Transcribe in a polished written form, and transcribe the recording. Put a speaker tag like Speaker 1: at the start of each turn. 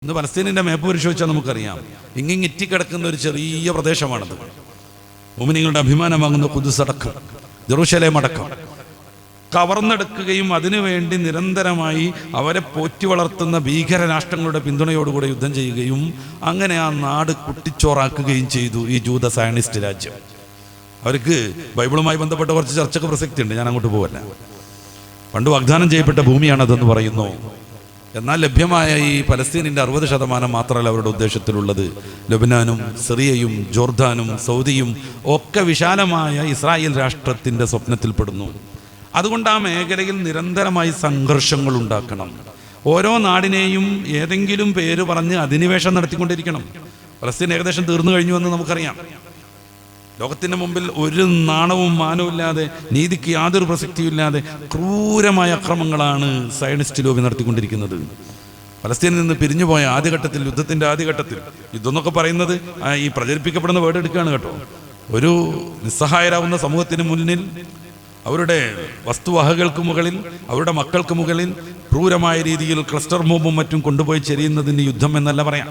Speaker 1: ഇന്ന് പലസ്തീനിൻ്റെ മാപ്പ് പരിശോധിച്ചാൽ നമുക്കറിയാം, ഇറ്റിക്കിടക്കുന്ന ഒരു ചെറിയ പ്രദേശമാണത്. മുഅ്മിനീങ്ങളുടെ അഭിമാനമാകുന്ന ഖുദ്സ് അടക്കം, ജെറൂസലേം അടക്കം കവർന്നെടുക്കുകയും അതിനുവേണ്ടി നിരന്തരമായി അവരെ പോറ്റി വളർത്തുന്ന ഭീകര രാഷ്ട്രങ്ങളുടെ പിന്തുണയോടുകൂടെ യുദ്ധം ചെയ്യുകയും അങ്ങനെ ആ നാട് കുട്ടിച്ചോറാക്കുകയും ചെയ്തു ഈ ജൂത സയനിസ്റ്റ് രാജ്യം. അവർക്ക് ബൈബിളുമായി ബന്ധപ്പെട്ട കുറച്ച് ചർച്ചയ്ക്ക് പ്രസക്തിയുണ്ട്, ഞാൻ അങ്ങോട്ട് പോവല്ല. പണ്ട് വാഗ്ദാനം ചെയ്യപ്പെട്ട ഭൂമിയാണതെന്ന് പറയുന്നു. എന്നാൽ ലഭ്യമായ ഈ പലസ്തീനിൻ്റെ 60% മാത്രമല്ല അവരുടെ ഉദ്ദേശത്തിലുള്ളത്. ലബനാനും സിറിയയും ജോർദാനും സൗദിയും ഒക്കെ വിശാലമായ ഇസ്രായേൽ രാഷ്ട്രത്തിൻ്റെ സ്വപ്നത്തിൽപ്പെടുന്നു. അതുകൊണ്ട് ആ മേഖലയിൽ നിരന്തരമായി സംഘർഷങ്ങൾ ഉണ്ടാക്കണം. ഓരോ നാടിനെയും ഏതെങ്കിലും പേര് പറഞ്ഞ് അധിനിവേശം നടത്തിക്കൊണ്ടിരിക്കണം. പലസ്തീൻ ഏകദേശം തീർന്നു കഴിഞ്ഞുവെന്ന് നമുക്കറിയാം. ലോകത്തിൻ്റെ മുമ്പിൽ ഒരു നാണവും മാനവുമില്ലാതെ, നീതിക്ക് യാതൊരു പ്രസക്തിയുമില്ലാതെ ക്രൂരമായ അക്രമങ്ങളാണ് സയനിസ്റ്റ് ലോബി നടത്തിക്കൊണ്ടിരിക്കുന്നത്. പലസ്തീനിൽ നിന്ന് പിരിഞ്ഞുപോയ ആദ്യഘട്ടത്തിൽ, യുദ്ധത്തിൻ്റെ ആദ്യഘട്ടത്തിൽ, യുദ്ധം എന്നൊക്കെ പറയുന്നത് ഈ പ്രചരിപ്പിക്കപ്പെടുന്ന വേർഡ് എടുക്കുകയാണ് കേട്ടോ. ഒരു നിസ്സഹായരാകുന്ന സമൂഹത്തിന് മുന്നിൽ അവരുടെ വസ്തുവകകൾക്ക് മുകളിൽ, അവരുടെ മക്കൾക്ക് മുകളിൽ ക്രൂരമായ രീതിയിൽ ക്ലസ്റ്റർ ബോംബും മറ്റും കൊണ്ടുപോയി ചെരിയുന്നതിന് യുദ്ധം എന്നല്ല പറയാം.